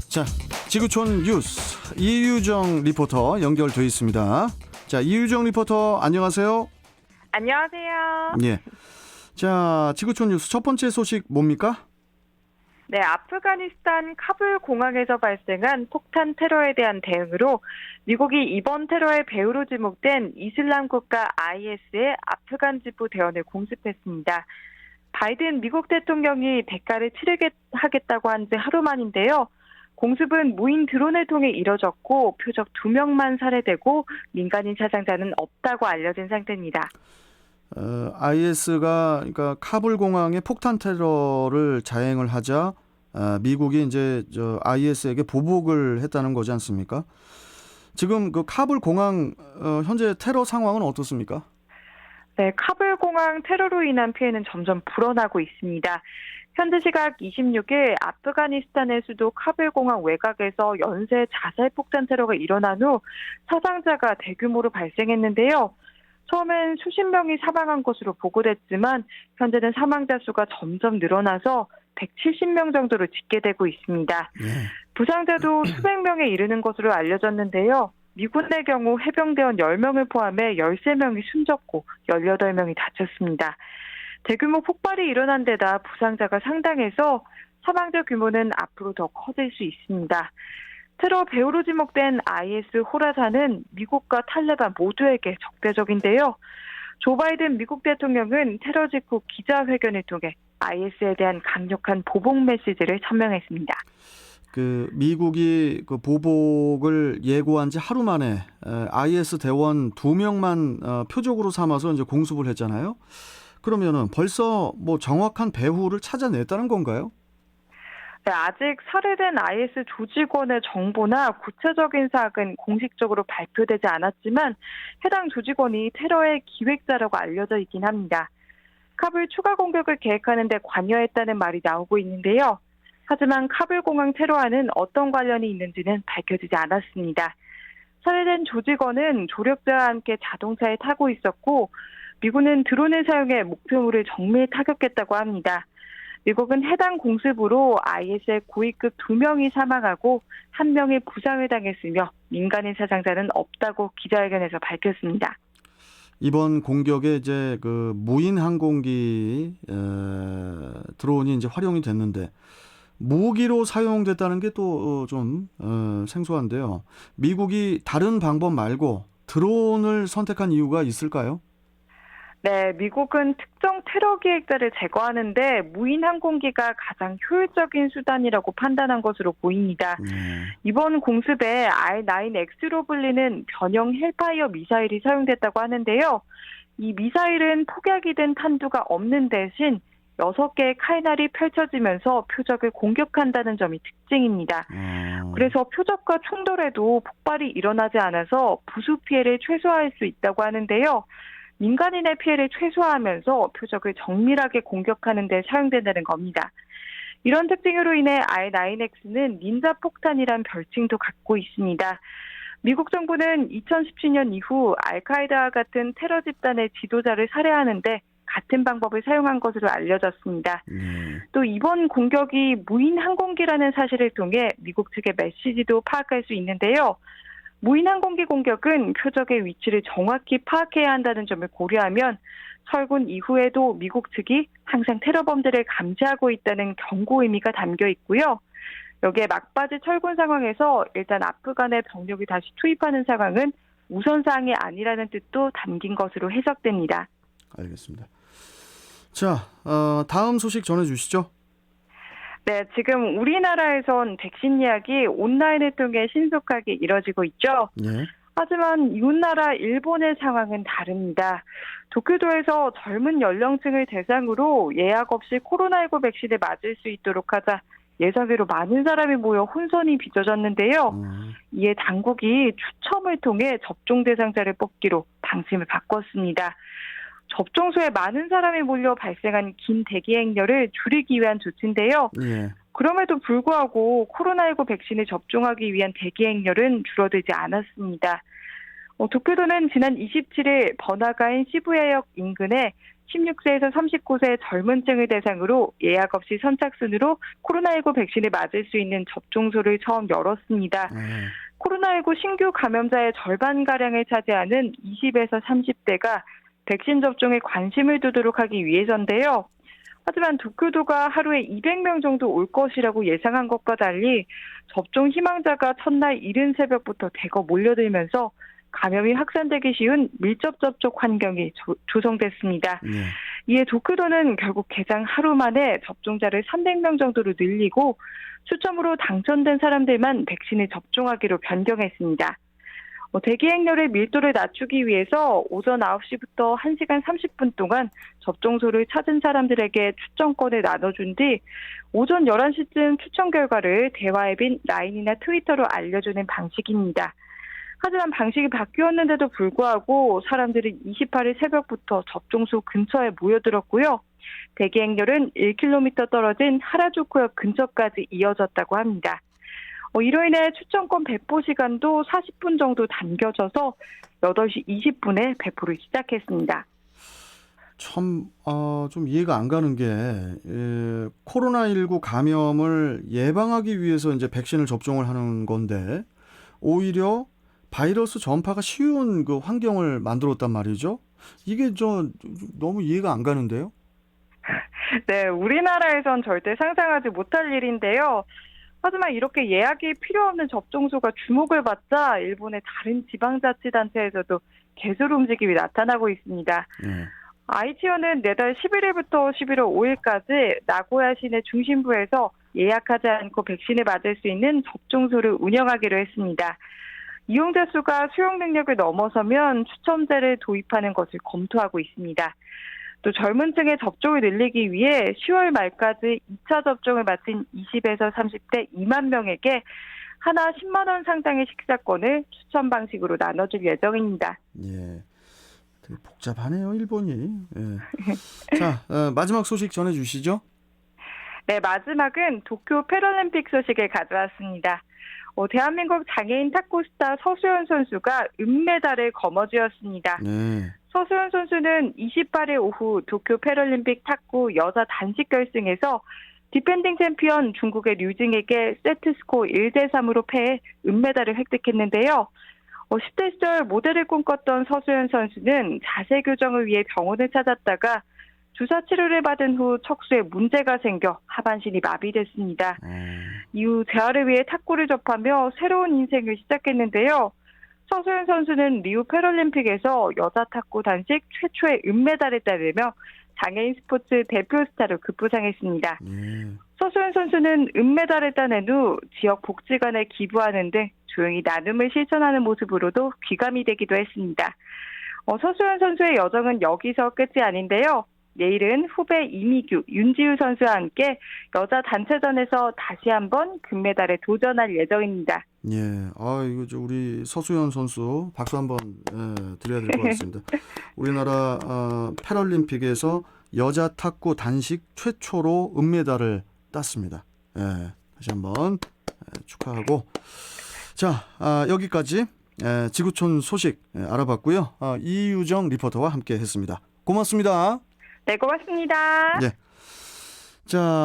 자, 지구촌 뉴스 이유정 리포터 연결돼 있습니다. 자, 이유정 리포터 안녕하세요. 안녕하세요. 예. 자, 지구촌 뉴스 첫 번째 소식 뭡니까? 네, 아프가니스탄 카불 공항에서 발생한 폭탄 테러에 대한 대응으로 미국이 이번 테러의 배후로 지목된 이슬람 국가 IS의 아프간 지부 대원을 공습했습니다. 바이든 미국 대통령이 대가를 치르겠다고 한 지 하루 만인데요. 공습은 무인 드론을 통해 이뤄졌고 표적 2명만 살해되고 민간인 사상자는 없다고 알려진 상태입니다. IS가 그러니까 카불 공항에 폭탄 테러를 자행을 하자 미국이 이제 IS에게 보복을 했다는 거지 않습니까? 지금 그 카불 공항 현재 테러 상황은 어떻습니까? 네, 카불 공항 테러로 인한 피해는 점점 불어나고 있습니다. 현지 시각 26일 아프가니스탄의 수도 카불 공항 외곽에서 연쇄 자살 폭탄 테러가 일어난 후 사상자가 대규모로 발생했는데요. 처음엔 수십 명이 사망한 것으로 보고됐지만 현재는 사망자 수가 점점 늘어나서 170명 정도로 집계되고 있습니다. 부상자도 수백 명에 이르는 것으로 알려졌는데요. 미군의 경우 해병대원 10명을 포함해 13명이 숨졌고 18명이 다쳤습니다. 대규모 폭발이 일어난 데다 부상자가 상당해서 사망자 규모는 앞으로 더 커질 수 있습니다. 테러 배후로 지목된 IS 호라사는 미국과 탈레반 모두에게 적대적인데요. 조 바이든 미국 대통령은 테러 직후 기자회견을 통해 IS에 대한 강력한 보복 메시지를 천명했습니다. 그 미국이 그 보복을 예고한 지 하루 만에 IS 대원 2명만 표적으로 삼아서 이제 공습을 했잖아요. 그러면은 벌써 뭐 정확한 배후를 찾아냈다는 건가요? 네, 아직 살해된 IS 조직원의 정보나 구체적인 사학은 공식적으로 발표되지 않았지만 해당 조직원이 테러의 기획자라고 알려져 있긴 합니다. 카불 추가 공격을 계획하는 데 관여했다는 말이 나오고 있는데요. 하지만 카불 공항 테러와는 어떤 관련이 있는지는 밝혀지지 않았습니다. 살해된 조직원은 조력자와 함께 자동차에 타고 있었고 미군은 드론을 사용해 목표물을 정밀 타격했다고 합니다. 미국은 해당 공습으로 IS의 고위급 2명이 사망하고 1명이 부상을 당했으며 민간인 사상자는 없다고 기자회견에서 밝혔습니다. 이번 공격에 이제 그 무인 항공기 드론이 이제 활용이 됐는데 무기로 사용됐다는 게 또 좀 생소한데요. 미국이 다른 방법 말고 드론을 선택한 이유가 있을까요? 네, 미국은 특정 테러 기획자를 제거하는데 무인 항공기가 가장 효율적인 수단이라고 판단한 것으로 보입니다. 이번 공습에 R9X로 불리는 변형 헬파이어 미사일이 사용됐다고 하는데요. 이 미사일은 폭약이 된 탄두가 없는 대신 6개의 칼날이 펼쳐지면서 표적을 공격한다는 점이 특징입니다. 그래서 표적과 충돌에도 폭발이 일어나지 않아서 부수 피해를 최소화할 수 있다고 하는데요. 민간인의 피해를 최소화하면서 표적을 정밀하게 공격하는 데 사용된다는 겁니다. 이런 특징으로 인해 R9X는 닌자 폭탄이란 별칭도 갖고 있습니다. 미국 정부는 2017년 이후 알카에다와 같은 테러 집단의 지도자를 살해하는데 같은 방법을 사용한 것으로 알려졌습니다. 또 이번 공격이 무인 항공기라는 사실을 통해 미국 측의 메시지도 파악할 수 있는데요. 무인 항공기 공격은 표적의 위치를 정확히 파악해야 한다는 점을 고려하면 철군 이후에도 미국 측이 항상 테러범들을 감시하고 있다는 경고 의미가 담겨 있고요. 여기에 막바지 철군 상황에서 일단 아프간의 병력이 다시 투입하는 상황은 우선사항이 아니라는 뜻도 담긴 것으로 해석됩니다. 알겠습니다. 자, 다음 소식 전해주시죠. 네, 지금 우리나라에선 백신 예약이 온라인을 통해 신속하게 이뤄지고 있죠. 예. 하지만 이웃나라 일본의 상황은 다릅니다. 도쿄도에서 젊은 연령층을 대상으로 예약 없이 코로나19 백신을 맞을 수 있도록 하자 예상외로 많은 사람이 모여 혼선이 빚어졌는데요. 이에 당국이 추첨을 통해 접종 대상자를 뽑기로 방침을 바꿨습니다. 접종소에 많은 사람이 몰려 발생한 긴 대기 행렬을 줄이기 위한 조치인데요. 예. 그럼에도 불구하고 코로나19 백신을 접종하기 위한 대기 행렬은 줄어들지 않았습니다. 도쿄도는 지난 27일 번화가인 시부야역 인근에 16세에서 39세 젊은 층을 대상으로 예약 없이 선착순으로 코로나19 백신을 맞을 수 있는 접종소를 처음 열었습니다. 코로나19 신규 감염자의 절반가량을 차지하는 20에서 30대가 백신 접종에 관심을 두도록 하기 위해서인데요. 하지만 도쿄도가 하루에 200명 정도 올 것이라고 예상한 것과 달리 접종 희망자가 첫날 이른 새벽부터 대거 몰려들면서 감염이 확산되기 쉬운 밀접 접촉 환경이 조성됐습니다. 이에 도쿄도는 결국 개장 하루 만에 접종자를 300명 정도로 늘리고 추첨으로 당첨된 사람들만 백신을 접종하기로 변경했습니다. 대기 행렬의 밀도를 낮추기 위해서 오전 9시부터 1시간 30분 동안 접종소를 찾은 사람들에게 추천권을 나눠준 뒤 오전 11시쯤 추천 결과를 대화 앱인 라인이나 트위터로 알려주는 방식입니다. 하지만 방식이 바뀌었는데도 불구하고 사람들은 28일 새벽부터 접종소 근처에 모여들었고요. 대기 행렬은 1km 떨어진 하라주쿠역 근처까지 이어졌다고 합니다. 이로 인해 추천권 배포 시간도 40분 정도 당겨져서 8시 20분에 배포를 시작했습니다. 참, 좀 이해가 안 가는 게, 코로나19 감염을 예방하기 위해서 이제 백신을 접종을 하는 건데, 오히려 바이러스 전파가 쉬운 그 환경을 만들었단 말이죠. 이게 너무 이해가 안 가는데요. 네, 우리나라에선 절대 상상하지 못할 일인데요. 하지만 이렇게 예약이 필요 없는 접종소가 주목을 받자 일본의 다른 지방자치단체에서도 개설 움직임이 나타나고 있습니다. 아이치현은 내달 11일부터 11월 5일까지 나고야 시내 중심부에서 예약하지 않고 백신을 맞을 수 있는 접종소를 운영하기로 했습니다. 이용자 수가 수용 능력을 넘어서면 추첨제를 도입하는 것을 검토하고 있습니다. 또 젊은 층의 접종을 늘리기 위해 10월 말까지 2차 접종을 마친 20에서 30대 2만 명에게 하나 10만 원 상당의 식사권을 추천 방식으로 나눠줄 예정입니다. 예, 되게 복잡하네요, 일본이. 예. 자, 마지막 소식 전해주시죠. 네, 마지막은 도쿄 패럴림픽 소식을 가져왔습니다. 대한민국 장애인 탁구 스타 서수연 선수가 은메달을 거머쥐었습니다. 네. 서수연 선수는 28일 오후 도쿄 패럴림픽 탁구 여자 단식 결승에서 디펜딩 챔피언 중국의 류징에게 세트스코어 1대3으로 패해 은메달을 획득했는데요. 10대 시절 모델을 꿈꿨던 서수연 선수는 자세 교정을 위해 병원을 찾았다가 주사 치료를 받은 후 척수에 문제가 생겨 하반신이 마비됐습니다. 이후 재활을 위해 탁구를 접하며 새로운 인생을 시작했는데요. 서수연 선수는 리우 패럴림픽에서 여자 탁구 단식 최초의 은메달을 따내며 장애인 스포츠 대표 스타로 급부상했습니다. 서수연 선수는 은메달을 따낸 후 지역 복지관에 기부하는 등 조용히 나눔을 실천하는 모습으로도 귀감이 되기도 했습니다. 서수연 선수의 여정은 여기서 끝이 아닌데요. 내일은 후배 이미규, 윤지우 선수와 함께 여자 단체전에서 다시 한번 금메달에 도전할 예정입니다. 예, 이거 우리 서수연 선수 박수 한번 드려야 될 것 같습니다. 우리나라 패럴림픽에서 여자 탁구 단식 최초로 은메달을 땄습니다. 예, 다시 한번 축하하고. 자, 여기까지 지구촌 소식 알아봤고요. 이유정 리포터와 함께했습니다. 고맙습니다. 네, 고맙습니다. 예. 자.